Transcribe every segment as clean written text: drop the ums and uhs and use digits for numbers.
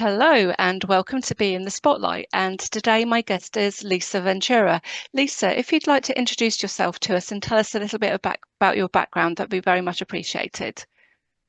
Hello and welcome to Be in the Spotlight. And today my guest is Lisa Ventura. Lisa, if you'd like to introduce yourself to us and tell us a little bit about your background, that'd be very much appreciated.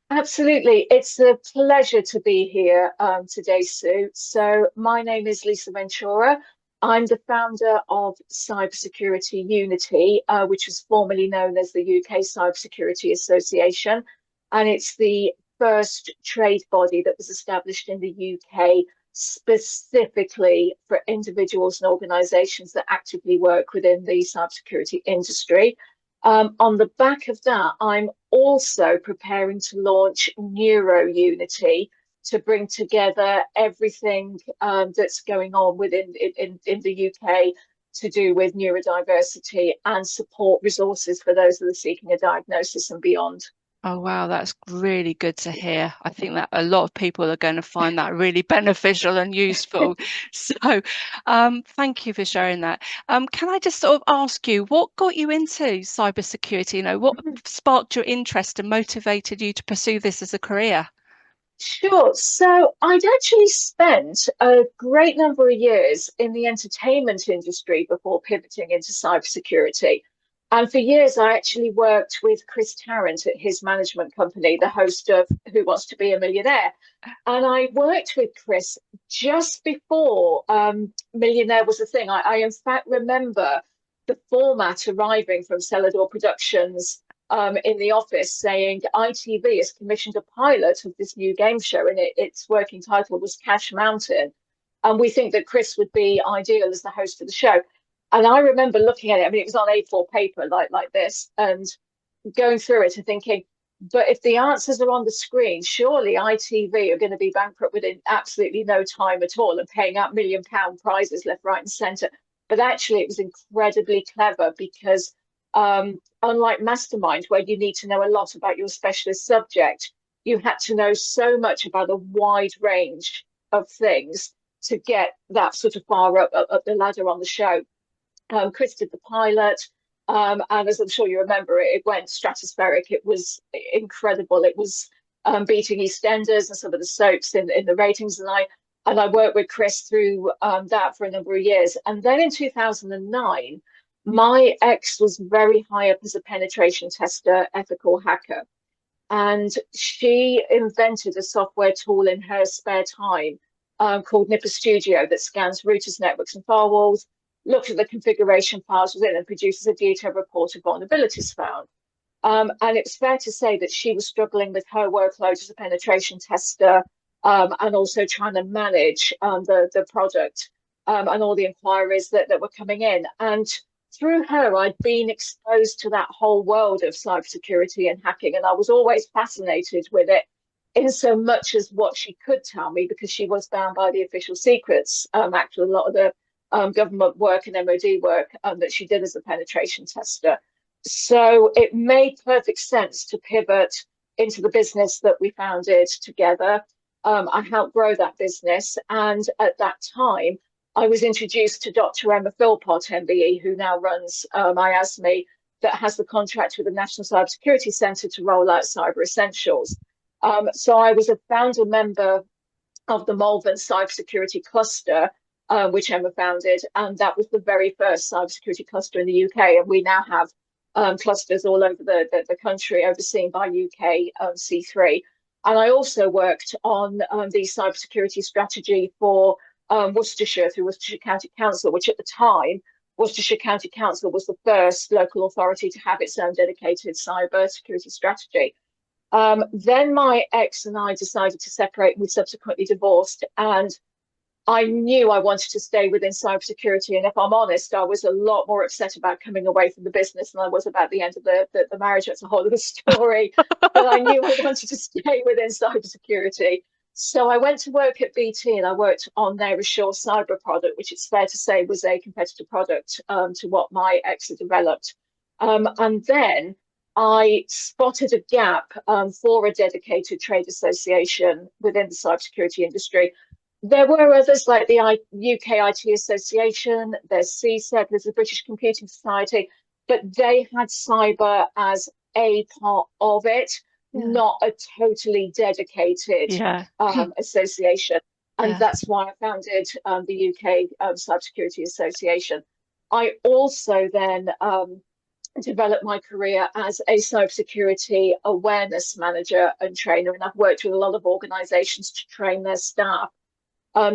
Absolutely. It's a pleasure to be here today, Sue. So, my name is Lisa Ventura. I'm the founder of Cybersecurity Unity, which was formerly known as the UK Cybersecurity Association. And it's the first trade body that was established in the UK specifically for individuals and organizations that actively work within the cybersecurity industry. On the back of that, I'm also preparing to launch NeuroUnity to bring together everything that's going on in the UK to do with neurodiversity and support resources for those that are seeking a diagnosis and beyond. Oh, wow, that's really good to hear. I think that a lot of people are going to find that really beneficial and useful. So, thank you for sharing that. Can I just sort of ask you, what got you into cybersecurity? What sparked your interest and motivated you to pursue this as a career? Sure. So I'd actually spent a great number of years in the entertainment industry before pivoting into cybersecurity. And for years, I actually worked with Chris Tarrant at his management company, the host of Who Wants to Be a Millionaire. And I worked with Chris just before Millionaire was a thing. I in fact remember the format arriving from Celador Productions in the office saying ITV has commissioned a pilot of this new game show, and its working title was Cash Mountain. And we think that Chris would be ideal as the host of the show. And I remember looking at it, I mean, it was on A4 paper like this, and going through it and thinking, but if the answers are on the screen, surely ITV are going to be bankrupt within absolutely no time at all and paying out £1 million prizes left, right, and centre. But actually, it was incredibly clever because unlike Mastermind, where you need to know a lot about your specialist subject, you had to know so much about a wide range of things to get that sort of far up the ladder on the show. Chris did the pilot, and as I'm sure you remember, it went stratospheric. It was incredible. It was beating EastEnders and some of the soaps in the ratings, and I worked with Chris through that for a number of years. And then in 2009, my ex was very high up as a penetration tester, ethical hacker, and she invented a software tool in her spare time called Nipper Studio that scans routers, networks, and firewalls, looks at the configuration files within, and produces a detailed report of vulnerabilities found. And it's fair to say that she was struggling with her workload as a penetration tester, and also trying to manage the product and all the inquiries that were coming in. And through her, I'd been exposed to that whole world of cybersecurity and hacking, and I was always fascinated with it in so much as what she could tell me, because she was bound by the Official Secrets Act, a lot of the government work and MOD work that she did as a penetration tester. So it made perfect sense to pivot into the business that we founded together. I helped grow that business. And at that time, I was introduced to Dr. Emma Philpott, MBE, who now runs IASME, that has the contract with the National Cybersecurity Centre to roll out Cyber Essentials. So I was a founder member of the Malvern Cybersecurity Cluster, which Emma founded, and that was the very first cybersecurity cluster in the UK. And we now have clusters all over the country overseen by UK C3. And I also worked on the cybersecurity strategy for Worcestershire through Worcestershire County Council, which at the time, Worcestershire County Council was the first local authority to have its own dedicated cyber security strategy. Then my ex and I decided to separate, and we subsequently divorced. And I knew I wanted to stay within cybersecurity. And if I'm honest, I was a lot more upset about coming away from the business than I was about the end of the marriage. That's a whole other story. But I knew I wanted to stay within cybersecurity. So I went to work at BT, and I worked on their Assure Cyber product, which it's fair to say was a competitor product to what my ex had developed. And then I spotted a gap for a dedicated trade association within the cybersecurity industry. There were others like the UK IT Association, there's CSEC, there's the British Computing Society, but they had cyber as a part of it, Yeah. not a totally dedicated Yeah. association. And Yeah. that's why I founded the UK Cybersecurity Association. I also then developed my career as a cybersecurity awareness manager and trainer, and I've worked with a lot of organisations to train their staff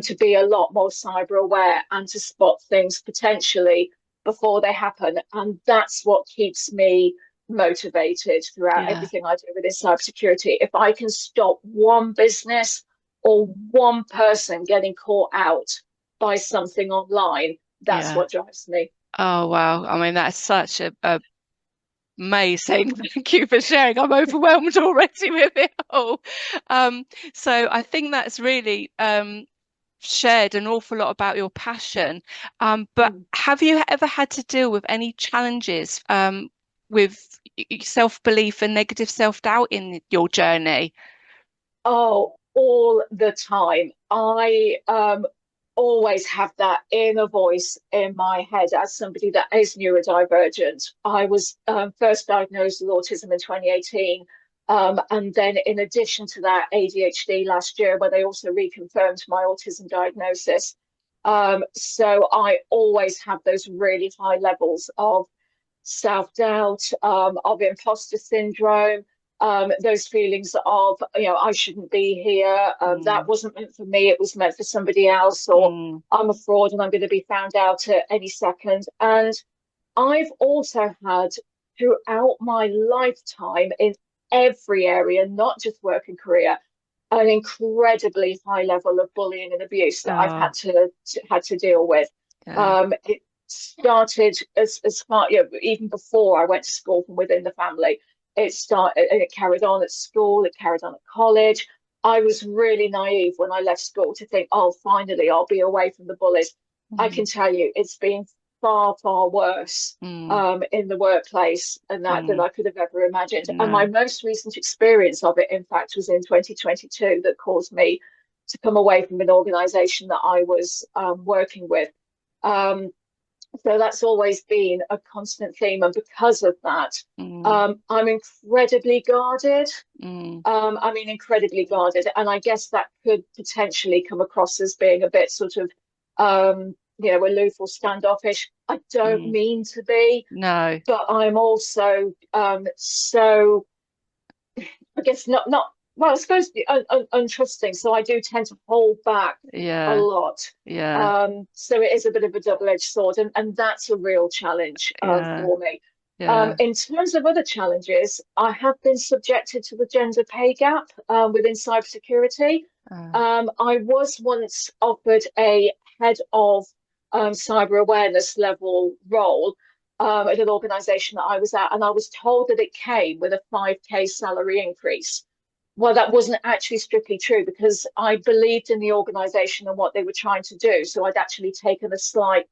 to be a lot more cyber aware and to spot things potentially before they happen. And that's what keeps me motivated throughout Yeah. everything I do within cybersecurity. If I can stop one business or one person getting caught out by something online, that's Yeah. what drives me. Oh, wow. I mean, that's such a amazing. Thank you for sharing. I'm overwhelmed already with it all. Um, so I think that's really shared an awful lot about your passion. But Mm. have you ever had to deal with any challenges with self-belief and negative self-doubt in your journey? Oh, all the time. I always have that inner voice in my head as somebody that is neurodivergent. I was first diagnosed with autism in 2018. And then, in addition to that, ADHD last year, where they also reconfirmed my autism diagnosis. So I always have those really high levels of self-doubt, of imposter syndrome, those feelings of, I shouldn't be here. That Mm, wasn't meant for me. It was meant for somebody else, or mm, I'm a fraud and I'm going to be found out at any second. And I've also had throughout my lifetime in every area, not just work and career, an incredibly high level of bullying and abuse that I've oh, had to deal with. yeah. It started as far, even before I went to school from within the family. It started and it carried on at school. It carried on at college. I was really naive when I left school to think, oh, finally I'll be away from the bullies. I Mm, can tell you, it's been far, far worse mm, in the workplace and that than mm, I could have ever imagined. And my no. most recent experience of it, in fact, was in 2022 that caused me to come away from an organization that I was working with. Um, so that's always been a constant theme. And because of that, Mm, I'm incredibly guarded. mm, I mean, incredibly guarded. And I guess that could potentially come across as being a bit sort of, aloof or standoffish. I don't mm. mean to be, No. but I'm also so, I guess not, well, I suppose untrusting. So I do tend to hold back a Yeah. lot. Yeah. So it is a bit of a double-edged sword, and that's a real challenge Yeah. for me. Yeah. In terms of other challenges, I have been subjected to the gender pay gap within cybersecurity. Uh, I was once offered a head of cyber awareness level role at an organization that I was at, and I was told that it came with a 5K salary increase. Well, that wasn't actually strictly true because I believed in the organization and what they were trying to do. So I'd actually taken a slight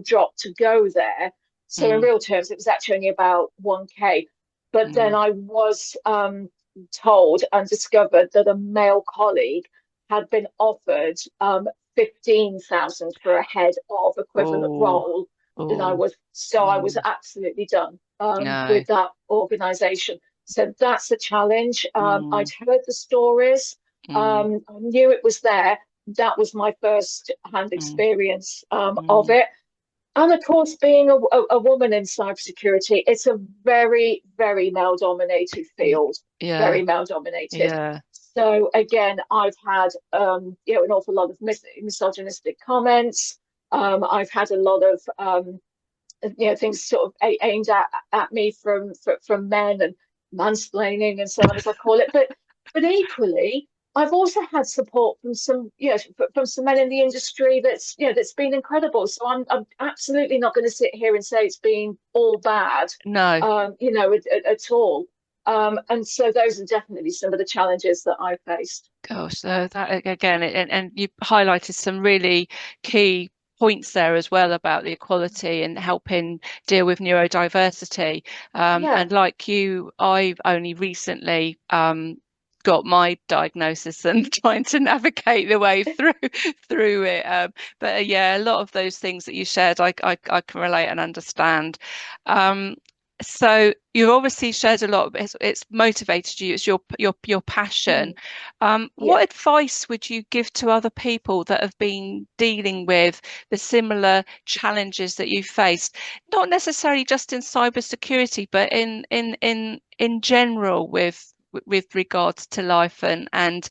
drop to go there. So in mm, real terms, it was actually only about 1K. But then mm. I was told and discovered that a male colleague had been offered 15,000 for a head of equivalent Oh, role than I oh, was. So I was mm, absolutely done no. with that organization. So that's a challenge. I'd Mm, heard the stories. mm, I knew it was there. That was my first hand mm, experience of mm. it. And of course, being a woman in cybersecurity, it's a very, very male dominated Y- field, Yeah. very male dominated. Yeah. So again, I've had an awful lot of misogynistic comments. I've had a lot of things sort of aimed at me from men and mansplaining and so on as I call it. But equally, I've also had support from some from some men in the industry that's been incredible. So I'm absolutely not going to sit here and say it's been all bad, No. at all. And so those are definitely some of the challenges that I faced. Gosh, so that again, and you highlighted some really key points there as well about the equality and helping deal with neurodiversity. Yeah. And like you, I've only recently got my diagnosis and trying to navigate the way through it. But yeah, a lot of those things that you shared, I can relate and understand. Um, So you've obviously shared a lot. It's motivated you. It's your passion. Mm, What yeah, advice would you give to other people that have been dealing with the similar challenges that you faced? Not necessarily just in cybersecurity, but in general with regards to life and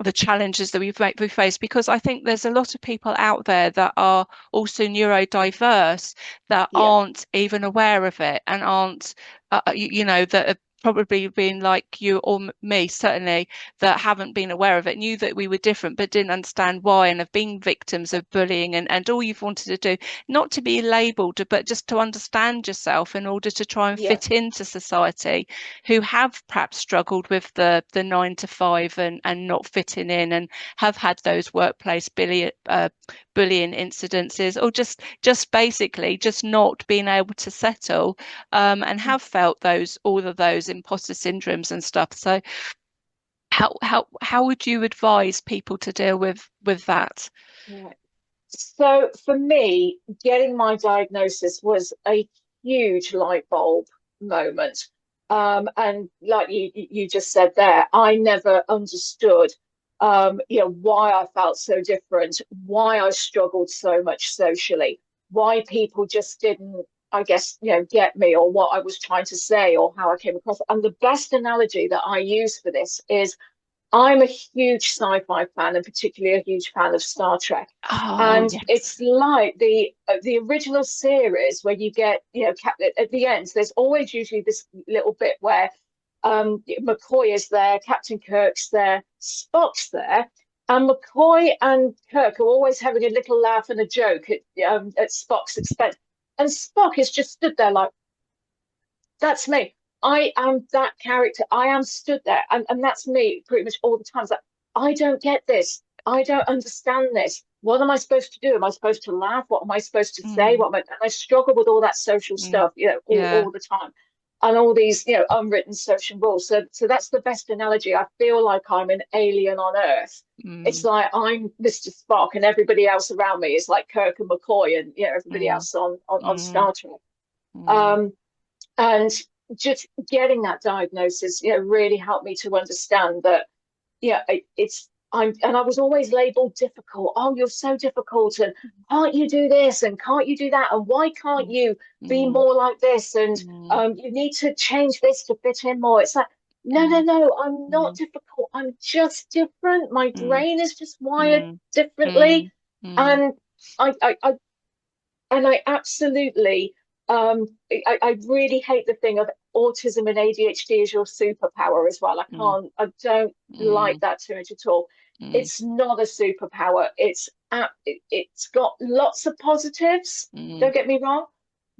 the challenges that we face, because I think there's a lot of people out there that are also neurodiverse that yeah, aren't even aware of it and aren't that have probably been like you or me, certainly, that haven't been aware of it, knew that we were different but didn't understand why, and have been victims of bullying, and all you've wanted to do, not to be labeled, but just to understand yourself in order to try and yeah, fit into society, who have perhaps struggled with the 9 to 5 and not fitting in, and have had those workplace bullying incidences, or just basically just not being able to settle, and have felt those all of those imposter syndromes and stuff. So how would you advise people to deal with that? yeah. So for me, getting my diagnosis was a huge light bulb moment. And like you just said there, I never understood, why I felt so different, why I struggled so much socially, why people just didn't, I guess, get me, or what I was trying to say, or how I came across. And the best analogy that I use for this is I'm a huge sci-fi fan, and particularly a huge fan of Star Trek. Oh And yes. it's like the original series where you get, at the end, there's always usually this little bit where McCoy is there, Captain Kirk's there, Spock's there, and McCoy and Kirk are always having a little laugh and a joke at Spock's expense. And Spock is just stood there like, that's me. I am that character. I am stood there. And that's me pretty much all the time. It's like, I don't get this. I don't understand this. What am I supposed to do? Am I supposed to laugh? What am I supposed to say? Mm, And I struggle with all that social mm, stuff, yeah. all the time. And all these, unwritten social rules. So that's the best analogy. I feel like I'm an alien on Earth. It's Mm, like I'm Mr. Spock and everybody else around me is like Kirk and McCoy and everybody mm, else on mm, Star Trek. mm, Um, and just getting that diagnosis, really helped me to understand that, it's I'm and I was always labeled difficult. Oh, you're so difficult, and can't you do this, and can't you do that, and why can't mm, you be mm, more like this, and mm, you need to change this to fit in more. It's like, no, no, mm, no, I'm not mm, difficult. I'm just different. My mm, brain is just wired mm, differently, mm, mm, and I and I absolutely, I really hate the thing of autism and ADHD is your superpower as well. mm, I don't like mm, that too much at all. mm, It's not a superpower. It's got lots of positives. mm, Don't get me wrong,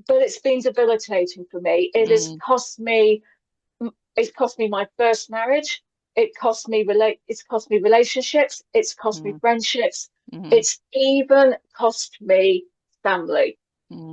but it's been debilitating for me. mm, It's cost me my first marriage. It's cost me relationships. It's cost me mm, friendships. mm, It's even cost me family.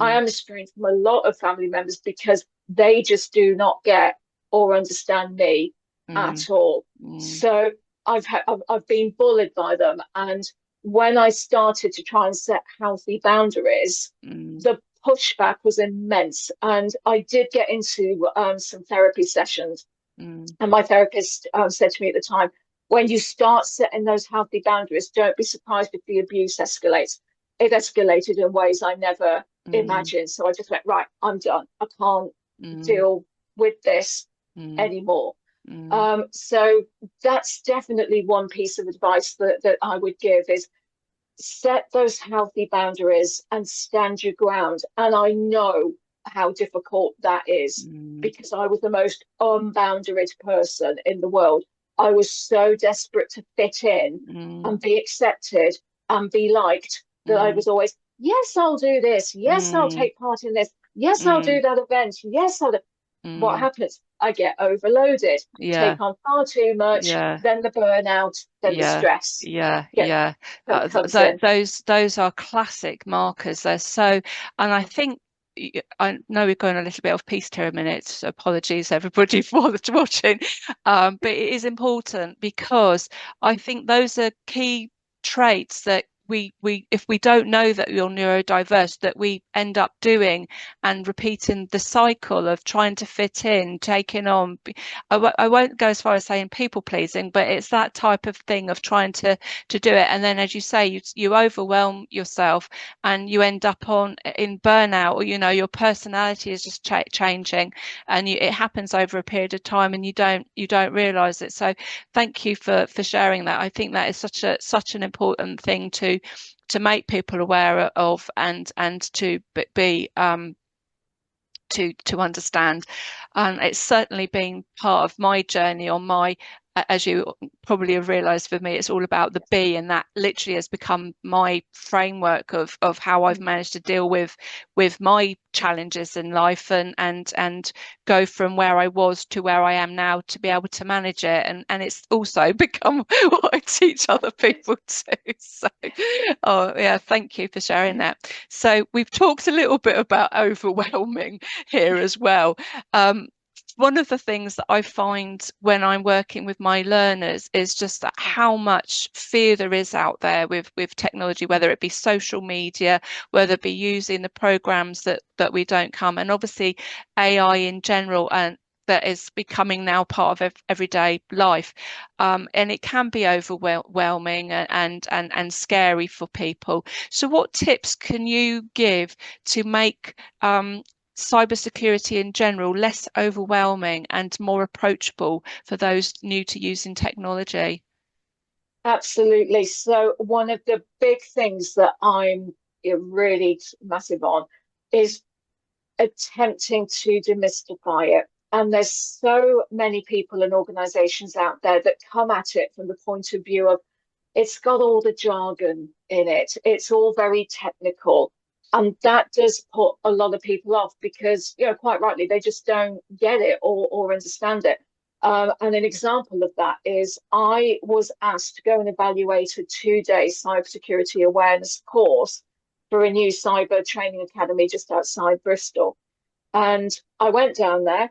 I mm, am estranged from a lot of family members because they just do not get or understand me mm, at all. mm, So I've been bullied by them, and when I started to try and set healthy boundaries, mm, the pushback was immense. And I did get into some therapy sessions, mm, and my therapist said to me at the time, when you start setting those healthy boundaries, don't be surprised if the abuse escalates. It escalated in ways I never mm, imagined. So I just went, right, I'm done. I can't mm, deal with this mm, anymore. mm, So that's definitely one piece of advice that I would give is set those healthy boundaries and stand your ground. And I know how difficult that is mm, because I was the most unboundaried person in the world. I was so desperate to fit in mm, and be accepted and be liked that I mm, was always, yes, I'll do this. Yes, I'll mm, take part in this. Yes, I'll do mm, that event. Yes, I'll do. What mm. happens? I get overloaded, Yeah, take on far too much, yeah. then the burnout, then the Yeah, stress yeah, get, yeah. comes in. Those are classic markers. They're so, and I think I know we're going a little bit off piste here a minute. So apologies, everybody, for watching. But it is important because I think those are key traits that we if we don't know that you're neurodiverse, that we end up doing and repeating the cycle of trying to fit in, taking on. I won't go as far as saying people pleasing, but it's that type of thing of trying to do it, and then, as you say, you overwhelm yourself, and you end up on in burnout, or your personality is just changing, and it happens over a period of time, and you don't realize it. So thank you for sharing that. I think that is such an important thing to make people aware of, and to be to understand. And it's certainly been part of my journey on my, as you probably have realized, for me, it's all about the B, and that literally has become my framework of how I've managed to deal with my challenges in life, and go from where I was to where I am now, to be able to manage it. And it's also become what I teach other people too. So, oh yeah, thank you for sharing that. So we've talked a little bit about overwhelming here as well. One of the things that I find when I'm working with my learners is just that how much fear there is out there with technology, whether it be social media, whether it be using the programs that we don't come, and obviously AI in general, and that is becoming now part of everyday life. And it can be overwhelming and scary for people. So what tips can you give to make cybersecurity in general less overwhelming and more approachable for those new to using technology? Absolutely. So one of the big things that I'm really massive on is attempting to demystify it. And there's so many people and organizations out there that come at it from the point of view of it's got all the jargon in it. It's all very technical. And that does put a lot of people off because, quite rightly, they just don't get it or understand it. And an example of that is I was asked to go and evaluate a 2-day cybersecurity awareness course for a new cyber training academy just outside Bristol. And I went down there,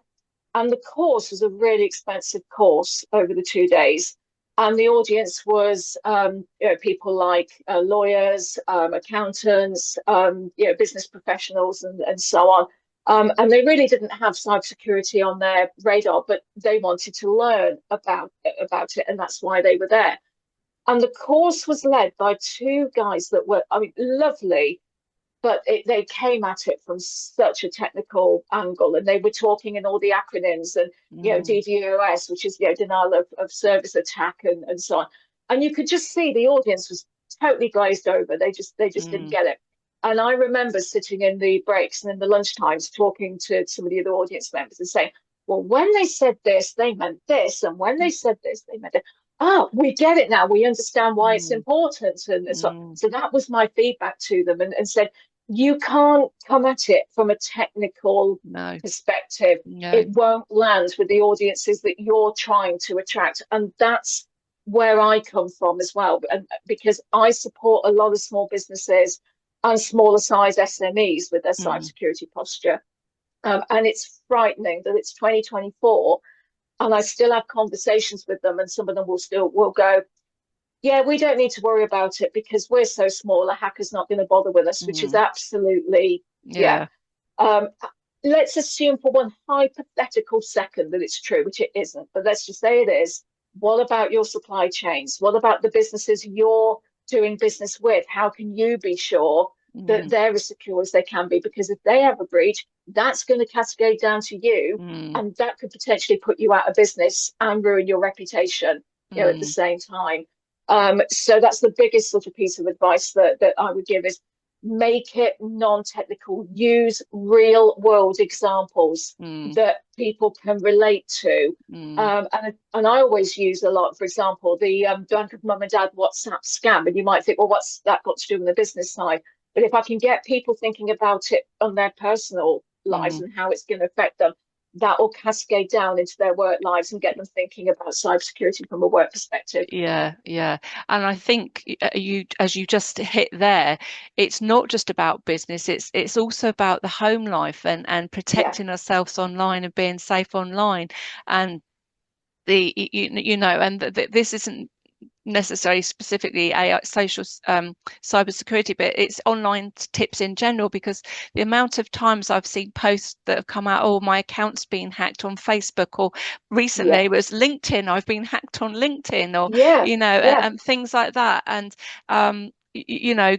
and the course was a really expensive course over the 2 days. And the audience was, people like lawyers, accountants, business professionals, and so on. And they really didn't have cybersecurity on their radar, but they wanted to learn about it, and that's why they were there. And the course was led by two guys that were, I mean, lovely, but they came at it from such a technical angle, and they were talking in all the acronyms and DDoS, which is denial of service attack, and so on. And you could just see the audience was totally glazed over. They just didn't get it. And I remember sitting in the breaks and in the lunch times talking to some of the other audience members and saying, well, when they said this, they meant this, and when they said this, they meant it. Oh, we get it now. We understand why it's important. And so that was my feedback to them, and said, you can't come at it from a technical perspective. No. It won't land with the audiences that you're trying to attract. And that's where I come from as well. And because I support a lot of small businesses and smaller size SMEs with their cybersecurity posture. And it's frightening that it's 2024 and I still have conversations with them, and some of them will go, yeah, we don't need to worry about it because we're so small, a hacker's not going to bother with us, which is absolutely, let's assume for one hypothetical second that it's true, which it isn't, but let's just say it is. What about your supply chains? What about the businesses you're doing business with? How can you be sure that they're as secure as they can be? Because if they have a breach, that's going to cascade down to you, and that could potentially put you out of business and ruin your reputation, at the same time. So that's the biggest sort of piece of advice that I would give is make it non-technical. Use real world examples that people can relate to. And I always use a lot, for example, the drunk of mum and dad WhatsApp scam. And you might think, well, what's that got to do with the business side? But if I can get people thinking about it on their personal lives and how it's going to affect them, that will cascade down into their work lives and get them thinking about cybersecurity from a work perspective. Yeah. And I think as you just hit there, it's not just about business, it's also about the home life and protecting ourselves online and being safe online. And this isn't necessarily specifically AI, social cybersecurity, but it's online tips in general, because the amount of times I've seen posts that have come out, oh, my account's been hacked on Facebook, or recently Yeah. it was LinkedIn, I've been hacked on LinkedIn, or, Yeah. Yeah. and things like that. And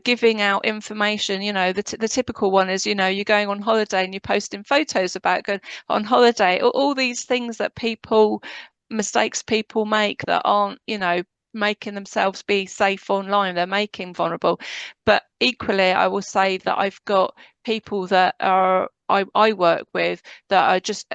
giving out information, the typical one is, you're going on holiday and you're posting photos about going on holiday, all these things that mistakes people make that aren't, making themselves be safe online, they're making vulnerable. But equally, I will say that I've got people that I work with that are just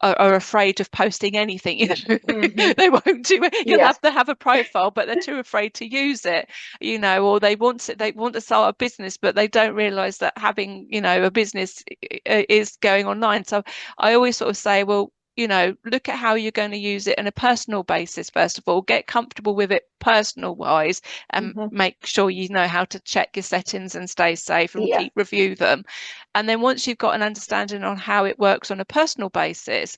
are afraid of posting anything. Hmm. They won't do it. You'll Yeah. have to have a profile, but they're too afraid to use it, or they want to start a business, but they don't realize that having, a business is going online. So I always sort of say, well, look at how you're going to use it on a personal basis. First of all, get comfortable with it personal wise, and Hmm. make sure you know how to check your settings and stay safe and Yeah. keep review them. And then once you've got an understanding on how it works on a personal basis,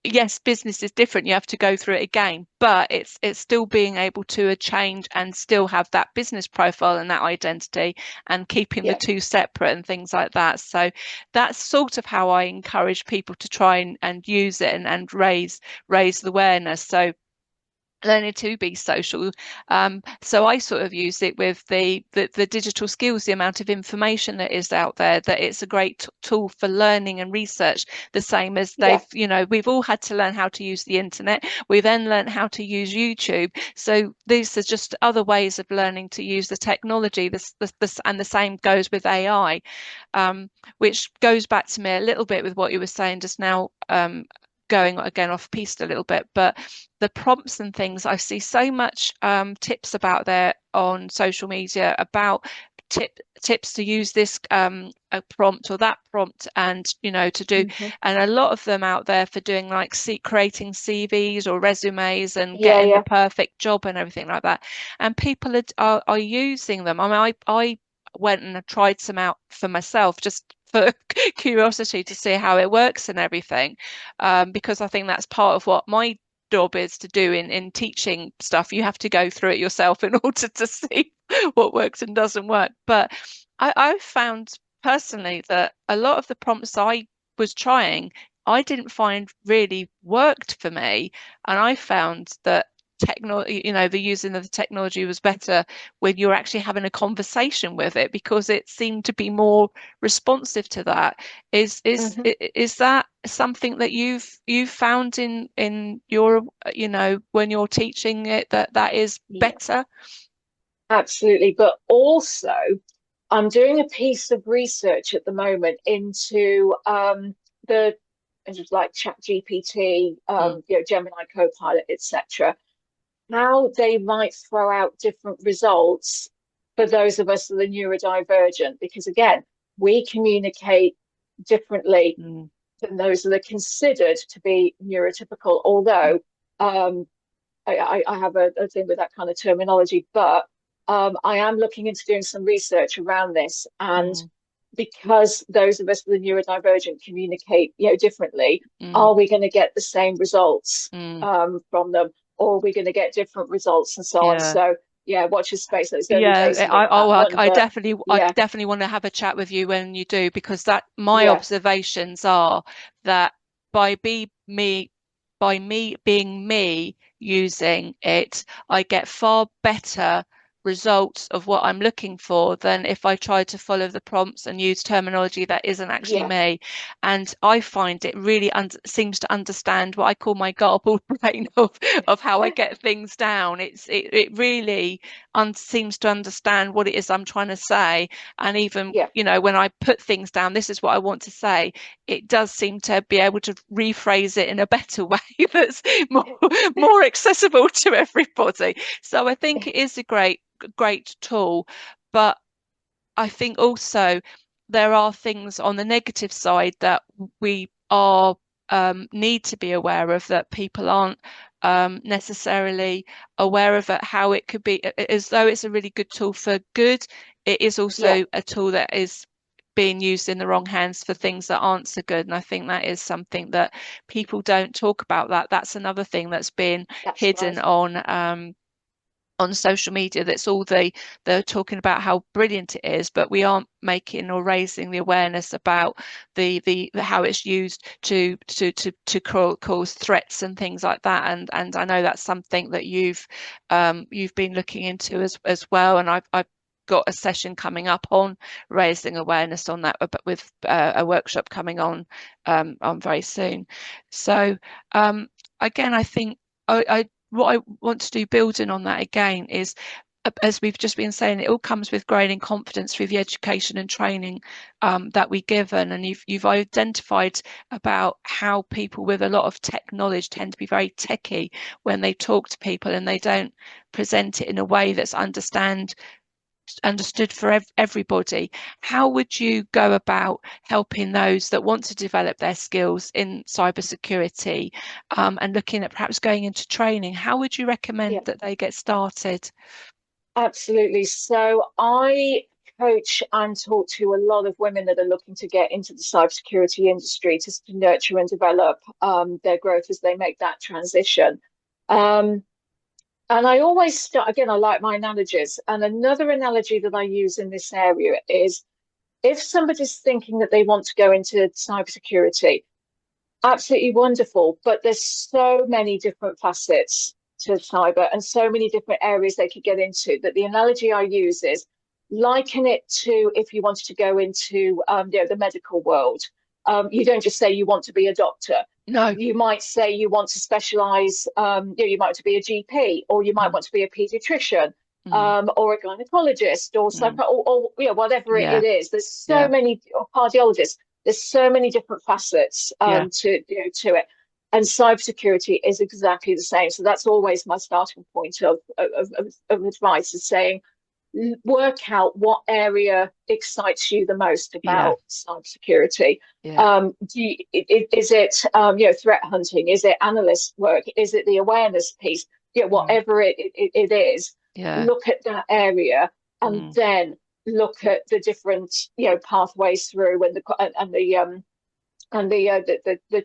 yes, business is different. You have to go through it again, but it's still being able to change and still have that business profile and that identity, and keeping the Yeah. two separate and things like that. So that's sort of how I encourage people to try and use it, and raise the awareness. So learning to be social. So I sort of use it with the digital skills, the amount of information that is out there, that it's a great tool for learning and research, the same as Yeah. we've all had to learn how to use the internet. We then learned how to use YouTube. So these are just other ways of learning to use the technology. And the same goes with AI, which goes back to me a little bit with what you were saying just now, going again off piste a little bit, but the prompts and things, I see so much tips about there on social media about tips to use this a prompt or that prompt, and to do, Hmm. and a lot of them out there for doing like creating CVs or resumes and Yeah. getting the Yeah. perfect job and everything like that. And people are using them. I mean, I went and tried some out for myself, just for curiosity, to see how it works and everything, because I think that's part of what my job is to do in teaching stuff. You have to go through it yourself in order to see what works and doesn't work. But I found personally that a lot of the prompts I was trying, I didn't find really worked for me. And I found that the using of the technology was better when you're actually having a conversation with it, because it seemed to be more responsive to that. Hmm. Is that something that you've found in your, when you're teaching it, that is Yeah. better? Absolutely. But also, I'm doing a piece of research at the moment into the it's like Chat GPT, Mm, Gemini Copilot, etc. How they might throw out different results for those of us that are neurodivergent, because again, we communicate differently mm, than those that are considered to be neurotypical. Although um, I have a thing with that kind of terminology, but I am looking into doing some research around this. And mm, because those of us that are neurodivergent communicate, differently, mm, are we going to get the same results mm. from them, or are we going to get different results and so on? Yeah. So yeah, watch your space. It's early Yeah, days for me on that one, I but I yeah, definitely want to have a chat with you when you do, because that my yeah, observations are that by be me by me being me using it, I get far better results of what I'm looking for than if I try to follow the prompts and use terminology that isn't actually yeah, me. And I find it really seems to understand what I call my garbled brain of how I get things down. It really seems to understand what it is I'm trying to say. And even, yeah, when I put things down, this is what I want to say, it does seem to be able to rephrase it in a better way that's more accessible to everybody. So I think it is a great tool. But I think also there are things on the negative side that we are need to be aware of, that people aren't necessarily aware of it, how it could be, as though it's a really good tool for good. It is yeah. also a tool that is being used in the wrong hands for things that aren't so good. And I think that is something that people don't talk about. That's another thing that's been That's hidden right. on on social media that's all they're talking about how brilliant it is, but we aren't making or raising the awareness about the how it's used to cause threats and things like that. And I know that's something that you've been looking into as well. And I've got a session coming up on raising awareness on that, but with a workshop coming on very soon. So again, I think I what I want to do, building on that again, is as we've just been saying, it all comes with growing in confidence through the education and training that we given. And you've identified about how people with a lot of tech knowledge tend to be very techy when they talk to people, and they don't present it in a way that's understood for everybody. How would you go about helping those that want to develop their skills in cybersecurity, and looking at perhaps going into training? How would you recommend Yeah, that they get started? absolutely. So I coach and talk to a lot of women that are looking to get into the cybersecurity industry to nurture and develop their growth as they make that transition. Um, and I always start, again, I like my analogies. And another analogy that I use in this area is if somebody's thinking that they want to go into cybersecurity, absolutely wonderful. But there's so many different facets to cyber and so many different areas they could get into that the analogy I use is liken it to if you wanted to go into the medical world. You don't just say you want to be a doctor. No. You might say you want to specialize, you might want to be a GP, or you might Mm, want to be a pediatrician, mm, or a gynecologist, or mm. whatever it Yeah, is. There's so yeah, many, or cardiologists. There's so many different facets yeah, to it, and cybersecurity is exactly the same. So that's always my starting point of advice, is saying work out what area excites you the most yeah, about cybersecurity. yeah. Is it threat hunting? Is it analyst work? Is it the awareness piece? Mm, Whatever it is, yeah. look at that area and Mm, then look at the different pathways through and the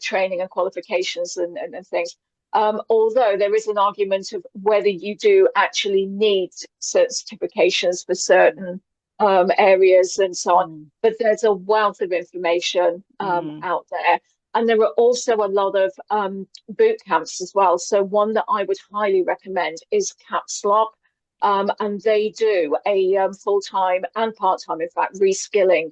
training and qualifications and things. Although there is an argument of whether you do actually need certifications for mm, certain areas and so on. mm, But there's a wealth of information mm. out there. And there are also a lot of boot camps as well. So one that I would highly recommend is Caps Lock. And they do a full-time and part-time, in fact, reskilling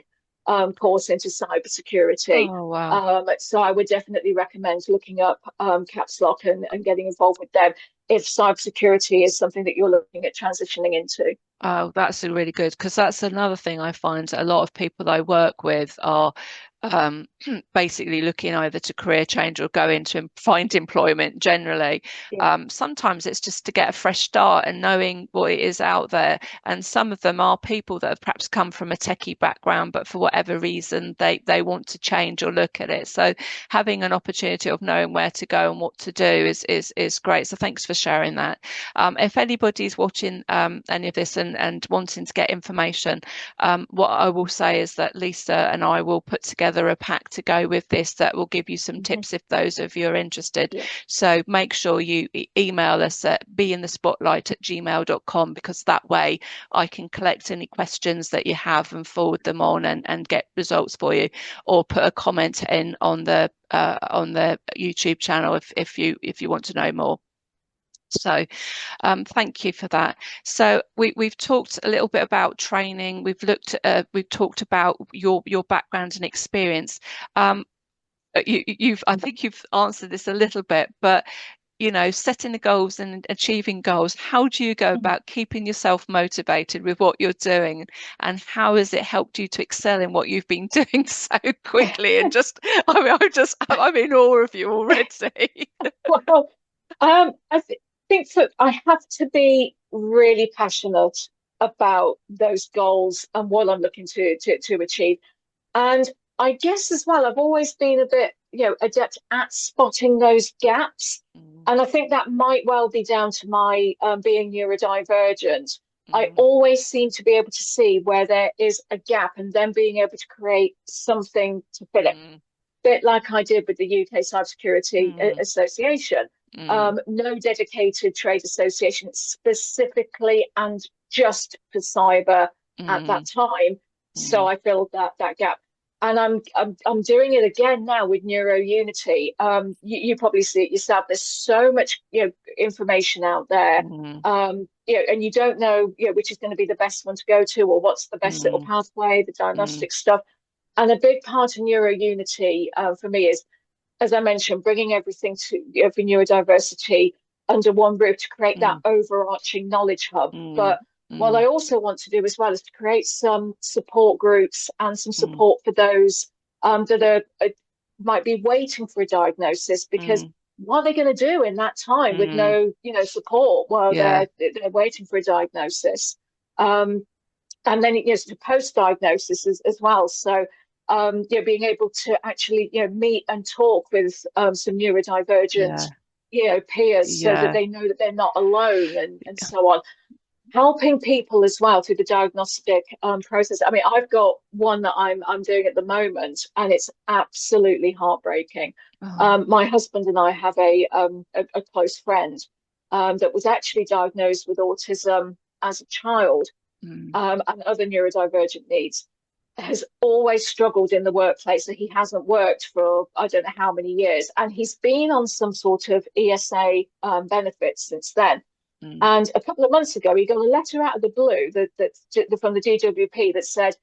course into cybersecurity. Oh, wow. So I would definitely recommend looking up Caps Lock and getting involved with them if cybersecurity is something that you're looking at transitioning into. Oh, that's a really good, because that's another thing I find a lot of people that I work with are um, basically looking either to career change or go into and find employment generally. Yeah. Sometimes it's just to get a fresh start and knowing what it is out there. And some of them are people that have perhaps come from a techie background, but for whatever reason they want to change or look at it. So having an opportunity of knowing where to go and what to do is great. So thanks for sharing that. If anybody's watching any of this and wanting to get information, what I will say is that Lisa and I will put together a pack to go with this that will give you some Mm-hmm. tips if those of you are interested. Yeah. So make sure you email us at beinthespotlight@gmail.com, because that way I can collect any questions that you have and forward them on and get results for you, or put a comment in on the YouTube channel if you want to know more. So thank you for that. So we've talked a little bit about training. We've talked about your background and experience. I think you've answered this a little bit, but setting the goals and achieving goals. How do you go Mm-hmm. about keeping yourself motivated with what you're doing, and how has it helped you to excel in what you've been doing so quickly? And just, I mean, I'm in awe of you already. Well, I think that I have to be really passionate about those goals and what I'm looking to achieve. And I guess as well, I've always been a bit, adept at spotting those gaps. Mm, And I think that might well be down to my being neurodivergent. I mm, always seem to be able to see where there is a gap and then being able to create something to fill it. mm, Bit like I did with the UK Cybersecurity mm, Association. mm, no dedicated trade association specifically and just for cyber at that mm, time. So mm, I filled that gap. And I'm doing it again now with Neuro Unity. You probably see it yourself. There's so much information out there, mm, and you don't know which is going to be the best one to go to or what's the best little mm, pathway, the mm, diagnostic stuff. And a big part of Neuro Unity for me is, as I mentioned, bringing everything to for neurodiversity under one roof to create that mm, overarching knowledge hub. mm, But what I mm, also want to do as well is to create some support groups and some mm, support for those that might be waiting for a diagnosis, because mm, what are they going to do in that time with mm. no support while Yeah, they're waiting for a diagnosis? Um, and then to post-diagnosis as well. So being able to actually meet and talk with some yeah, neurodivergent peers, so that yeah, they know that they're not alone, and so on. Helping people as well through the diagnostic process. I mean, I've got one that I'm doing at the moment, and it's absolutely heartbreaking. oh, My husband and I have a close friend that was actually diagnosed with autism as a child, mm, and other neurodivergent needs, has always struggled in the workplace. So he hasn't worked for I don't know how many years, and he's been on some sort of ESA benefits since then. mm. And a couple of months ago, he got a letter out of the blue from the DWP that said,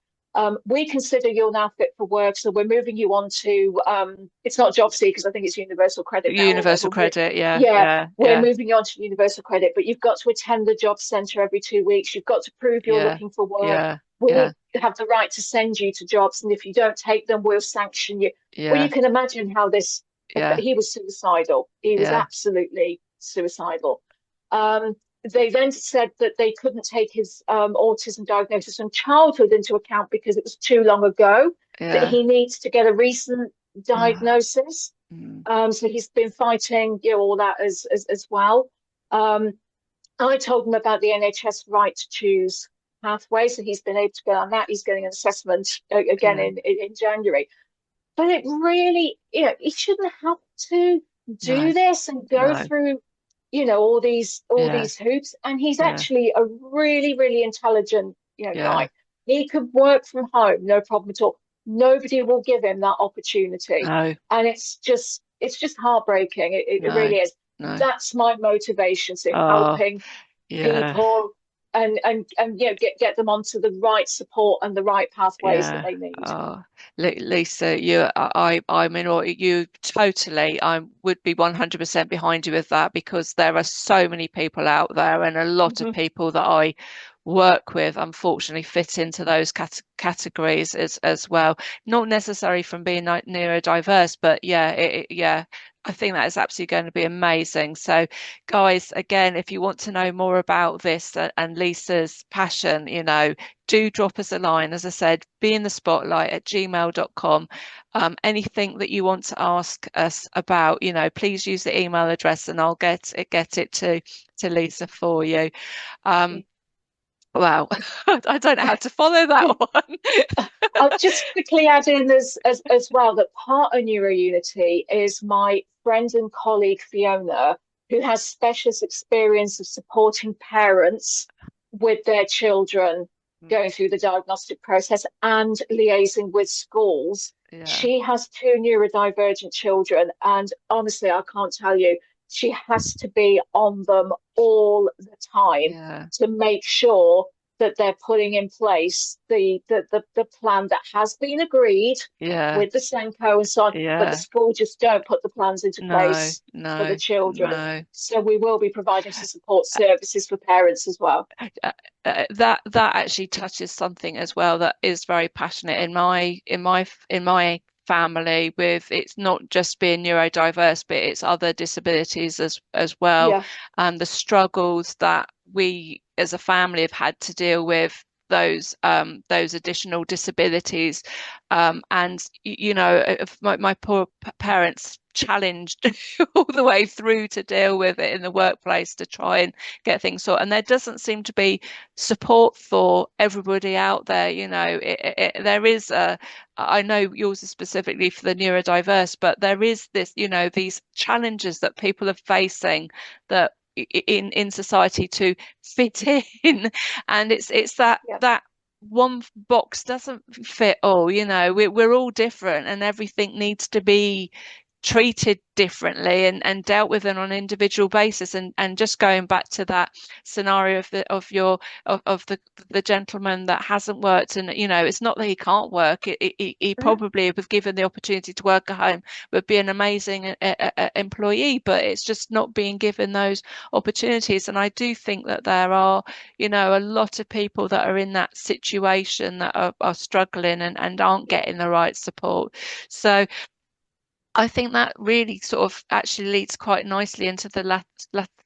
we consider you're now fit for work, so we're moving you on to it's not job seekers, I think it's universal credit now or Universal whatever. credit, yeah, Yeah, yeah, we're yeah, moving you on to universal credit, but you've got to attend the job centre every 2 weeks. You've got to prove you're yeah, looking for work. yeah, yeah, We have the right to send you to jobs, and if you don't take them, we'll sanction you. Well, you yeah, can imagine how this. yeah, He was suicidal. He was yeah, absolutely suicidal. Um, they then said that they couldn't take his autism diagnosis from childhood into account because it was too long ago, that yeah. he needs to get a recent Ah, diagnosis. mm, So he's been fighting all that as well. Um, I told him about the NHS right to choose pathway, so he's been able to go on that. He's getting an assessment again yeah, in January. But it really, he shouldn't have to no, do this and go no, through all yeah, these hoops. And he's yeah, actually a really really intelligent yeah, guy. He could work from home, no problem at all. Nobody will give him that opportunity, no, and it's just heartbreaking. It no, really is. no. That's my motivation, so Oh, helping yeah, people and get them onto the right support and the right pathways that yeah. they need. Oh, Lisa, I'm in awe. You totally, I would be 100% behind you with that, because there are so many people out there, and a lot of Hmm. people that I work with, unfortunately, fit into those categories as well. Not necessarily from being neurodiverse, but yeah, yeah. I think that is absolutely going to be amazing. So, guys, again, if you want to know more about this and Lisa's passion, do drop us a line. As I said, be in the spotlight at gmail.com. Anything that you want to ask us about, please use the email address and I'll get it to Lisa for you. Um, wow, I don't know how to follow that one. I'll just quickly add in as well that part of NeuroUnity is my friend and colleague Fiona, who has specialist experience of supporting parents with their children going through the diagnostic process and liaising with schools. Yeah, She has two neurodivergent children, and honestly, I can't tell you, she has to be on them all the time yeah, to make sure that they're putting in place the plan that has been agreed yeah, with the Senko and so on, but the yeah. school just don't put the plans into No, place for the no, children. no. So we will be providing some support services for parents as well. uh, that actually touches something as well that is very passionate in my family. With it's not just being neurodiverse, but it's other disabilities as well, Yeah, and the struggles that we as a family have had to deal with those additional disabilities, and my poor parents challenged all the way through to deal with it in the workplace to try and get things sorted. And there doesn't seem to be support for everybody out there. There is I know yours is specifically for the neurodiverse, but there is this, these challenges that people are facing that in society to fit in, and it's that one box doesn't fit all. We're all different, and everything needs to be treated differently and dealt with on an individual basis. And just going back to that scenario of the gentleman that hasn't worked, and it's not that he can't work. He probably, if given the opportunity to work at home, would be an amazing employee, but it's just not being given those opportunities. And I do think that there are a lot of people that are in that situation that are struggling and aren't getting the right support. So I think that really sort of actually leads quite nicely into the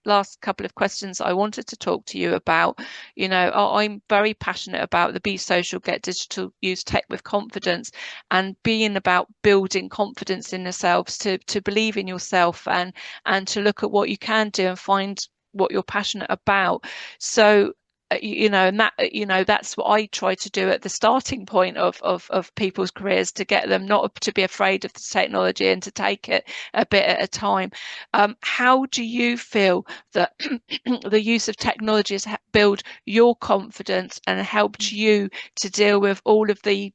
last couple of questions I wanted to talk to you about. I'm very passionate about the Be Social, Get Digital, Use Tech with Confidence, and being about building confidence in yourselves, to believe in yourself and to look at what you can do and find what you're passionate about. So and that's what I try to do at the starting point of people's careers, to get them not to be afraid of the technology and to take it a bit at a time. How do you feel that the use of technology has built your confidence and helped you to deal with all of the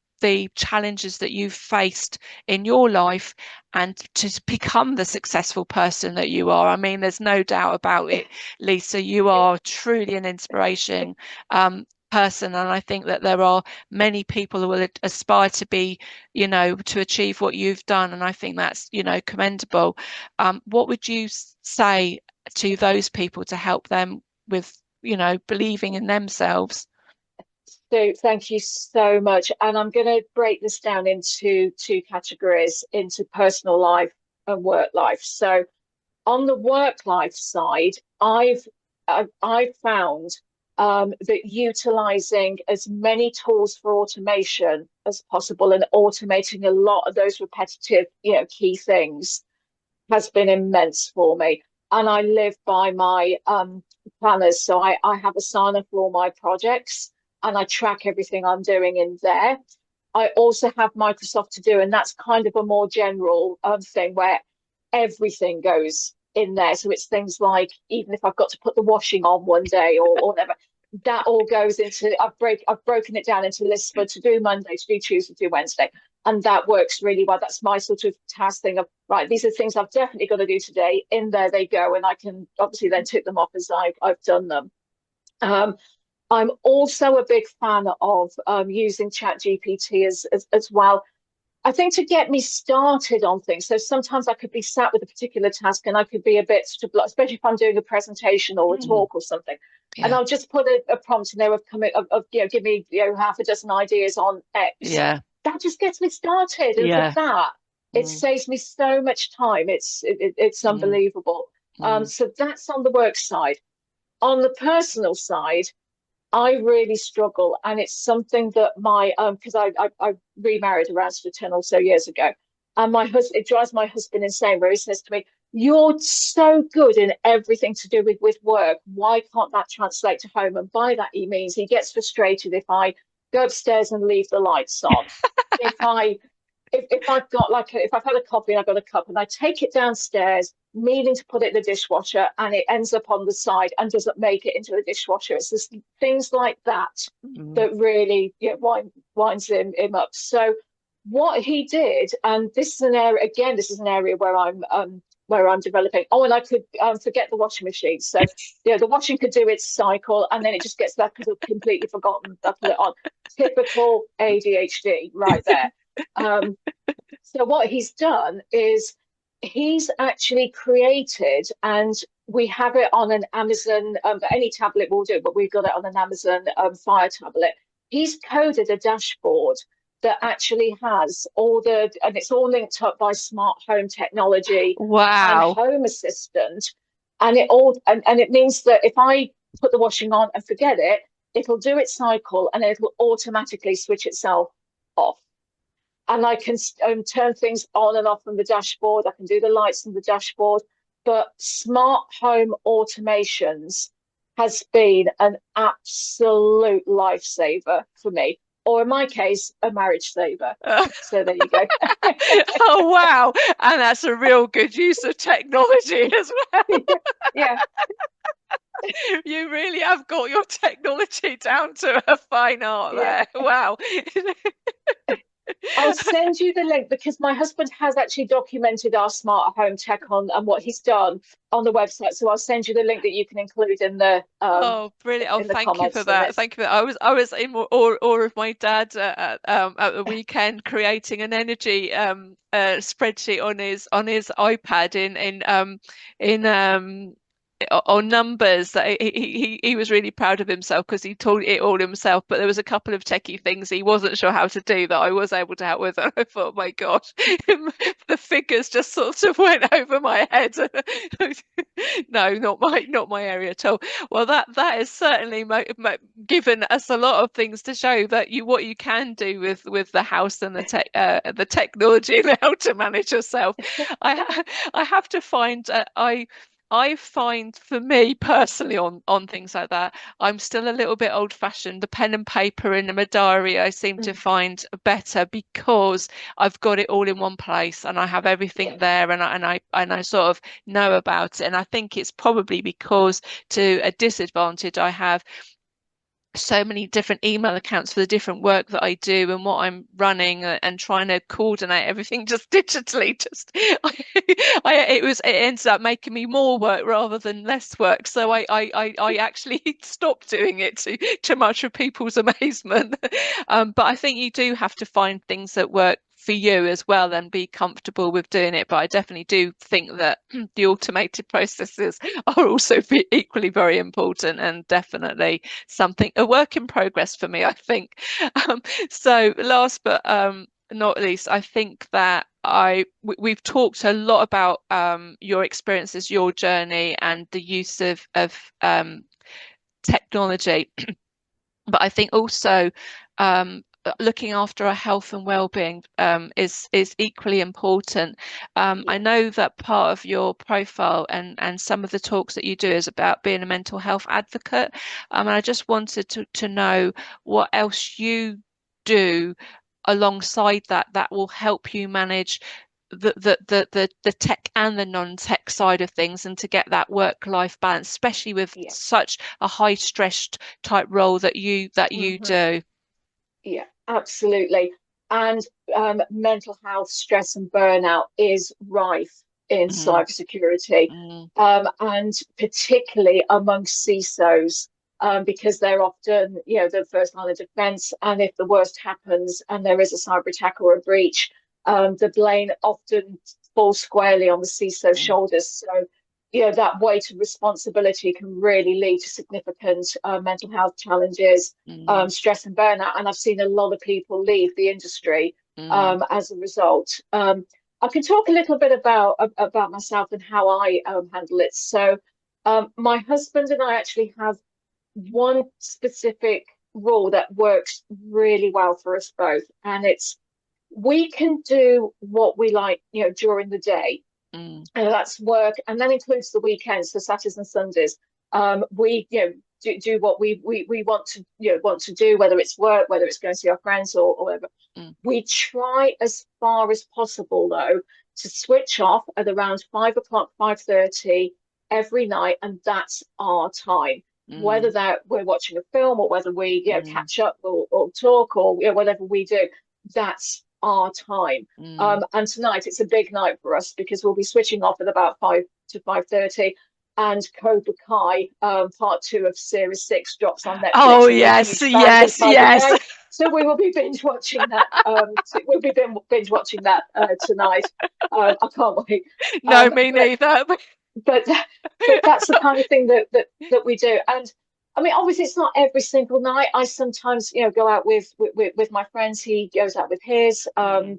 challenges that you've faced in your life and to become the successful person that you are? I mean, there's no doubt about it, Lisa. You are truly an inspiration person, and I think that there are many people who will aspire to be, to achieve what you've done, and I think that's, commendable. What would you say to those people to help them with, believing in themselves? So thank you so much. And I'm going to break this down into two categories, into personal life and work life. So on the work life side, I've found that utilizing as many tools for automation as possible and automating a lot of those repetitive, key things has been immense for me. And I live by my planners. So I have a signer for all my projects and I track everything I'm doing in there. I also have Microsoft To Do, and that's kind of a more general thing where everything goes in there. So it's things like, even if I've got to put the washing on one day or whatever, that all goes into, I've broken it down into lists for To Do Monday, To Do Tuesday, To Do Wednesday. And that works really well. That's my sort of task thing of, right, these are things I've definitely got to do today. In there they go. And I can obviously then tick them off as I've done them. I'm also a big fan of using ChatGPT as well. I think to get me started on things. So sometimes I could be sat with a particular task and I could be a bit sort of, especially if I'm doing a presentation or a talk or something. And Yeah. I'll just put a prompt in there of give me half a dozen ideas on X. Yeah. That just gets me started. And for Yeah. that, it saves me so much time. It's Mm. unbelievable. Mm. So that's on the work side. On the personal side, I really struggle, and it's something that my because I remarried around sort of 10 or so years ago, and my husband, it drives my husband insane, where he says to me, "You're so good in everything to do with work. Why can't that translate to home?" And by that he means he gets frustrated if I go upstairs and leave the lights on, if I if I've got if I've had a coffee and I've got a cup and I take it downstairs, meaning to put it in the dishwasher, and it ends up on the side and doesn't make it into the dishwasher. It's just things like that Mm. that really winds him up. So what he did, and this is an area again, this is an area where I'm developing. Oh, and I could forget the washing machine. So the washing could do its cycle, and then it just gets that because I've completely forgotten. I put it on. Typical ADHD, right there. So what he's done is he's actually created, and we have it on an Amazon, but any tablet will do, but we've got it on an Amazon Fire tablet. He's coded a dashboard that actually has and it's all linked up by smart home technology and Wow. Home Assistant. And it means that if I put the washing on and forget it, it'll do its cycle and it will automatically switch itself off. and I can turn things on and off from the dashboard. I can do the lights on the dashboard. But smart home automations has been an absolute lifesaver for me, or in my case, a marriage saver. So there you go. Oh wow, and that's a real good use of technology as well. Yeah. You really have got your technology down to a fine art Yeah. there. Wow. I'll send you the link because my husband has actually documented our smart home tech on and what he's done on the website. So I'll send you the link that you can include Oh, brilliant. Oh, in the thank you for comments for that. this. Thank you for that. I was in awe of my dad at the weekend creating an energy spreadsheet on his iPad in on numbers that he was really proud of himself because he told it all himself, but there was a couple of techie things he wasn't sure how to do that I was able to help with, and I thought, my gosh, the figures just sort of went over my head. No, not my area at all. Well, that is certainly given us a lot of things to show that what you can do with the house and the technology and how to manage yourself. I have to find I find for me personally on things like that, I'm still a little bit old fashioned. The pen and paper in my diary, I seem to Mm, find better because I've got it all in one place and I have yeah. everything there and I sort of know about it. And I think it's probably because to a disadvantage, I have so many different email accounts for the different work that I do and what I'm running and trying to coordinate everything just digitally. Just it ends up making me more work rather than less work. So I actually stopped doing it to much of people's amazement. But I think you do have to find things that work for you as well and be comfortable with doing it. But I definitely do think that the automated processes are also equally very important and definitely something a work in progress for me, I think. Um, so last but not least, I think that we've talked a lot about your experiences, your journey, and the use of technology. But I think also looking after our health and well-being is equally important. I Yeah. know that part of your profile and some of the talks that you do is about being a mental health advocate. And I just wanted to know what else you do alongside that will help you manage the tech and the non-tech side of things and to get that work-life balance, especially with Yeah. such a high stressed type role that you Hmm. do. Yeah, absolutely. And mental health, stress, and burnout is rife in Mm, cybersecurity, mm, and particularly amongst CISOs, because they're often, the first line of defense. And if the worst happens and there is a cyber attack or a breach, the blame often falls squarely on the CISO's mm, shoulders. So, that weight of responsibility can really lead to significant mental health challenges, mm, stress and burnout. And I've seen a lot of people leave the industry mm, as a result. I can talk a little bit about myself and how I handle it. So, my husband and I actually have one specific rule that works really well for us both, and it's we can do what we like, during the day, mm, and that's work, and that includes the weekends, so Saturdays and Sundays. We, do what we want to do, whether it's work, whether it's going to see our friends or whatever. mm, We try as far as possible though to switch off at around 5 o'clock, 5:30 every night, and that's our time. Whether mm, that we're watching a film or whether we mm, catch up or talk or whatever we do, that's our time. mm. And tonight it's a big night for us because we'll be switching off at about 5 to 5:30, and Cobra Kai, part 2 of Series 6 drops on Oh Netflix, and we're yes, huge fans of yes, Cobra yes. Kai. So we will be binge watching that. We'll be binge watching that tonight. I can't wait. No, Um, me but neither. but but that's the kind of thing that we do. And I mean, obviously, it's not every single night. I sometimes, go out with my friends. He goes out with his. Mm,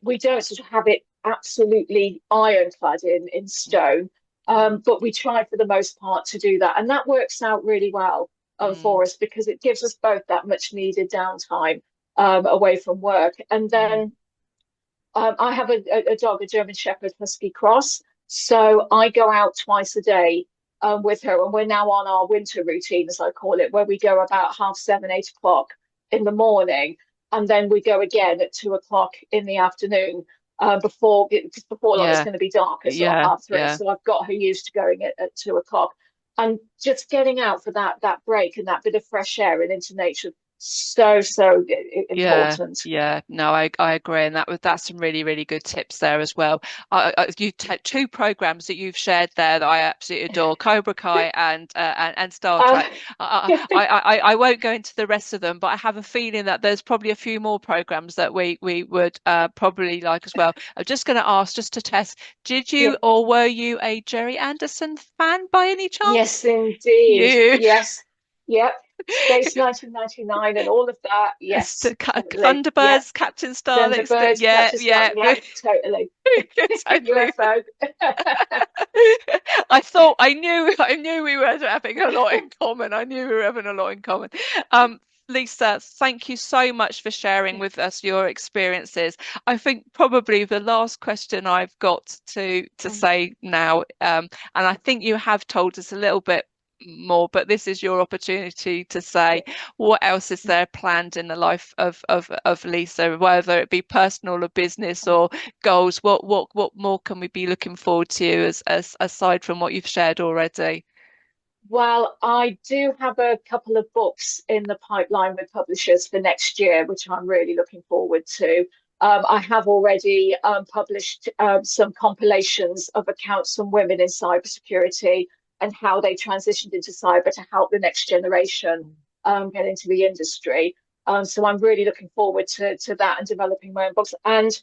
We don't sort of have it absolutely ironclad in stone, mm, but we try for the most part to do that, and that works out really well mm, for us because it gives us both that much needed downtime. away from work. And then I have a dog, a German Shepherd Husky Cross. So I go out twice a day with her, and we're now on our winter routine, as I call it, where we go about 7:30, 8 o'clock in the morning, and then we go again at 2 o'clock in the afternoon. Before long, it's Yeah. going to be dark at sort of Yeah. 3:30. Yeah. So I've got her used to going at 2 o'clock, and just getting out for that break and that bit of fresh air and into nature, so Yeah, important. yeah, no, I agree, and that's some really really good tips there as well. You take two programs that you've shared there that I absolutely adore, Cobra Kai and Star Uh, Trek. I won't go into the rest of them, but I have a feeling that there's probably a few more programs that we would probably like as well. I'm just going to ask just to test, did yeah, you or were you a Jerry Anderson fan by any chance? yes, indeed. You. Yes. Yep. Space 1999 and all of that. Yes, totally. Yep. Thunderbirds, Captain Starlet, Thunderbirds, yeah, Captain Star. yeah, Yep, totally. totally. UFO. I knew we were having a lot in common. I knew we were having a lot in common. Um, Lisa, thank you so much for sharing with us your experiences. I think probably the last question I've got to say now, and I think you have told us a little bit more, but this is your opportunity to say what else is there planned in the life of Lisa, whether it be personal or business or goals. What more can we be looking forward to as aside from what you've shared already? Well, I do have a couple of books in the pipeline with publishers for next year, which I'm really looking forward to. I have already published some compilations of accounts from women in cybersecurity and how they transitioned into cyber to help the next generation get into the industry. So I'm really looking forward to that and developing my own books. And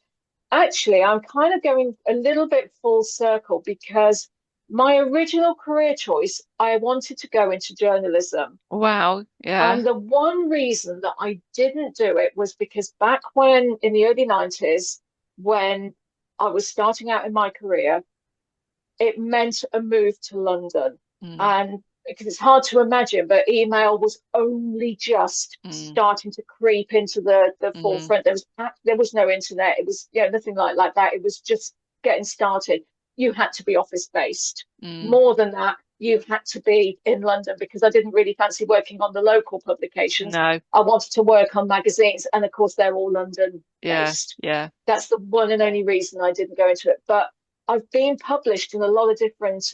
actually, I'm kind of going a little bit full circle because my original career choice, I wanted to go into journalism. Wow, yeah. And the one reason that I didn't do it was because back when in the early 90s, when I was starting out in my career, it meant a move to London. Mm, And because it's hard to imagine, but email was only just mm, starting to creep into the mm, forefront. There was no internet. It was nothing like that. It was just getting started. You had to be office based. mm. More than that, you had to be in London because I didn't really fancy working on the local publications. No, I wanted to work on magazines, and of course, they're all London yeah, based. yeah. That's the one and only reason I didn't go into it. But I've been published in a lot of different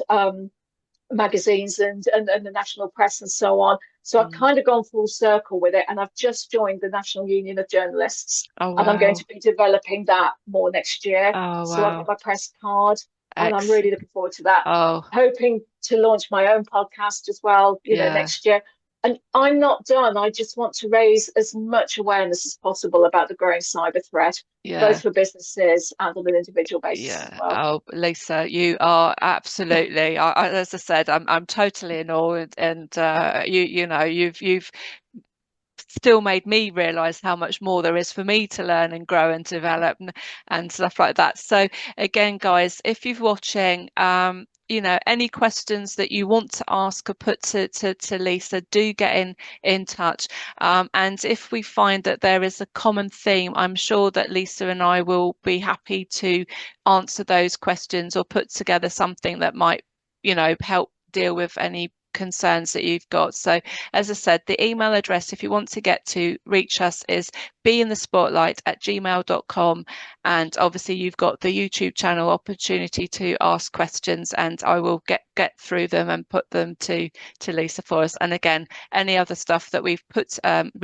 magazines and the national press and so on. So I've Mm. kind of gone full circle with it, and I've just joined the National Union of Journalists, Oh and I'm going wow. to be developing that more next year. Oh So I've got wow. my press card, and I'm really Excellent. looking forward to that. Oh Hoping to launch my own podcast as well, yeah, next year. And I'm not done. I just want to raise as much awareness as possible about the growing cyber threat, yeah. both for businesses and on an individual basis as Yeah. well. Oh, Lisa, you are absolutely. As I said, I'm totally in awe, and you've still made me realize how much more there is for me to learn and grow and develop and stuff like that. So again, guys, if you're watching, any questions that you want to ask or put to Lisa, do get in touch. And if we find that there is a common theme, I'm sure that Lisa and I will be happy to answer those questions or put together something that might, help deal with any concerns that you've got. So as I said, the email address, if you want to get to reach us, is beinthespotlight@gmail.com. And obviously, you've got the YouTube channel opportunity to ask questions, and I will get through them and put them to Lisa for us. And again, any other stuff that we've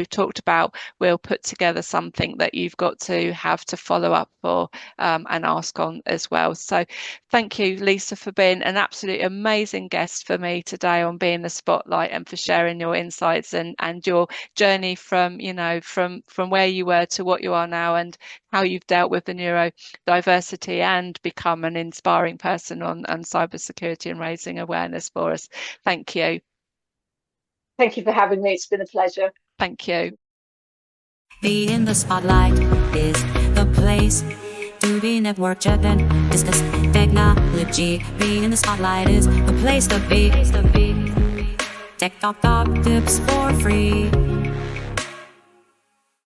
talked about, we'll put together something that you've got to have to follow up for and ask on as well. So thank you, Lisa, for being an absolutely amazing guest for me today on Being the Spotlight and for sharing your insights and your journey from, from where you were to what you are now and how you've dealt with the neurodiversity and become an inspiring person on cybersecurity and raising awareness for us. Thank you. Thank you for having me. It's been a pleasure. Thank you. Be in the spotlight is the place to be network driven. Business technology. Be in the spotlight is the place to be. Tech talk tips for free.